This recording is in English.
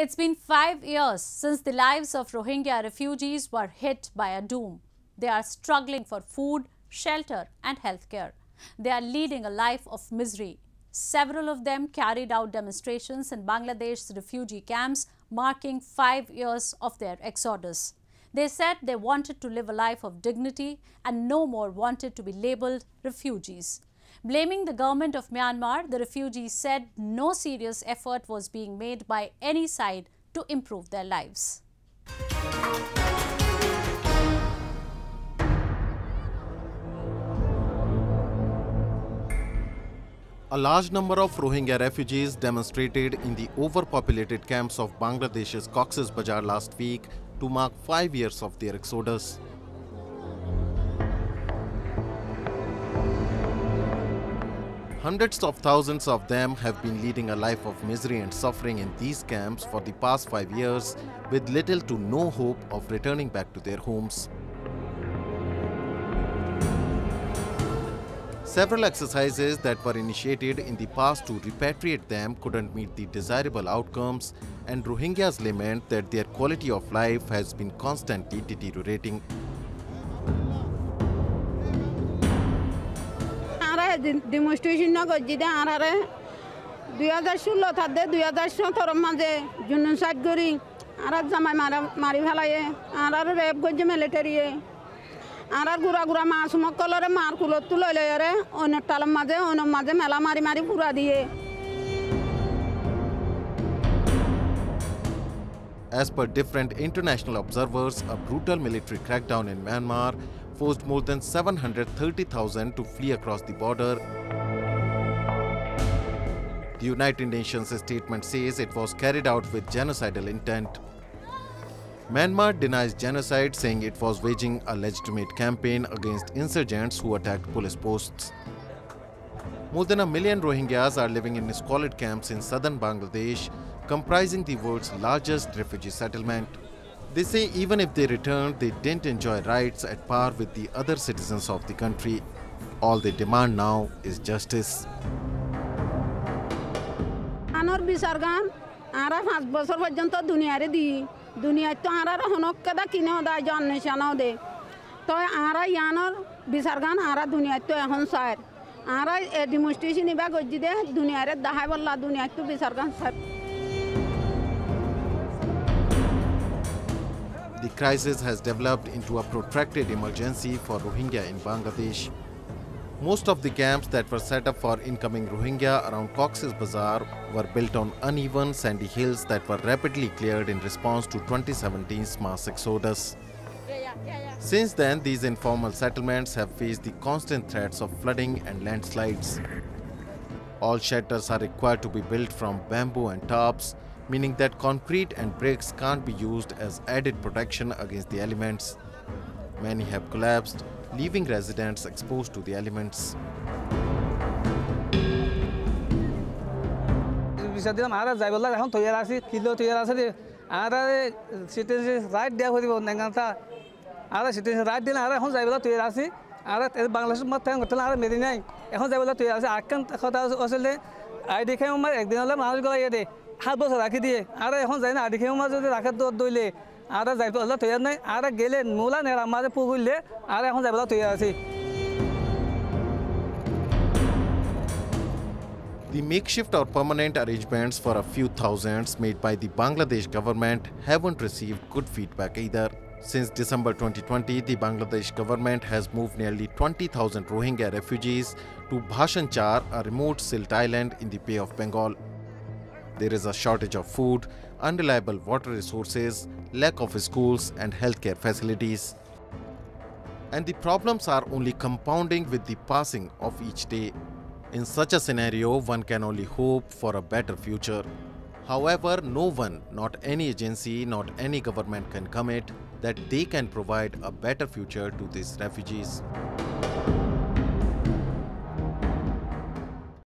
It's been 5 years since the lives of Rohingya refugees were hit by a doom. They are struggling for food, shelter and healthcare. They are leading a life of misery. Several of them carried out demonstrations in Bangladesh's refugee camps, marking 5 years of their exodus. They said they wanted to live a life of dignity and no more wanted to be labelled refugees. Blaming the government of Myanmar, the refugees said no serious effort was being made by any side to improve their lives. A large number of Rohingya refugees demonstrated in the overpopulated camps of Bangladesh's Cox's Bazar last week to mark 5 years of their exodus. Hundreds of thousands of them have been leading a life of misery and suffering in these camps for the past 5 years, with little to no hope of returning back to their homes. Several exercises that were initiated in the past to repatriate them couldn't meet the desirable outcomes, and Rohingyas lament that their quality of life has been constantly deteriorating. Demonstration na gojide arare 2016 thade 2017 maje genocide gori arar jamai mari phalaye arar rape goje military arar gura masum kolore mar kulot tulole ere on talam maje mela mari pura diye. As per different international observers, a brutal military crackdown in Myanmar forced more than 730,000 to flee across the border. The United Nations statement says it was carried out with genocidal intent. Myanmar denies genocide, saying it was waging a legitimate campaign against insurgents who attacked police posts. More than 1 million Rohingyas are living in squalid camps in southern Bangladesh, comprising the world's largest refugee settlement. They say even if they returned, they didn't enjoy rights at par with the other citizens of the country. All they demand now is justice. Anor bisargan ara 5 বছর পর্যন্ত দুনিয়ারে দি দুনিয়া তো ara হনক কদা কিনে দা জন নিশানো দে তো ara ইয়ানর bisargan ara দুনিয়া তো এখন সার ara এ demonstration ইবা গজি দে দুনিয়ারে দাহাই বল্লা দুনিয়া তো bisargan sir. The crisis has developed into a protracted emergency for Rohingya in Bangladesh. Most of the camps that were set up for incoming Rohingya around Cox's Bazar were built on uneven sandy hills that were rapidly cleared in response to 2017's mass exodus. Since then, these informal settlements have faced the constant threats of flooding and landslides. All shelters are required to be built from bamboo and tarps, meaning that concrete and bricks can't be used as added protection against the elements. Many have collapsed, leaving residents exposed to the elements. হাত বছর রাখি দিয়ে আর এখন যাই না আদিকে মাঝে যদি রাখার দর দইলে আর যাইতে হলে তৈরি নাই আর গেলে মূলা নেড়া মাঝে পুগুললে আর এখন যাইবে তৈরি আছে. The makeshift or permanent arrangements for a few thousands made by the Bangladesh government haven't received good feedback either. Since December 2020, the Bangladesh government has moved nearly 20,000 Rohingya refugees to Bhashanchar, a remote silt island in the Bay of Bengal. There is a shortage of food, unreliable water resources, lack of schools and healthcare facilities. And the problems are only compounding with the passing of each day. In such a scenario, one can only hope for a better future. However, no one, not any agency, not any government can commit that they can provide a better future to these refugees.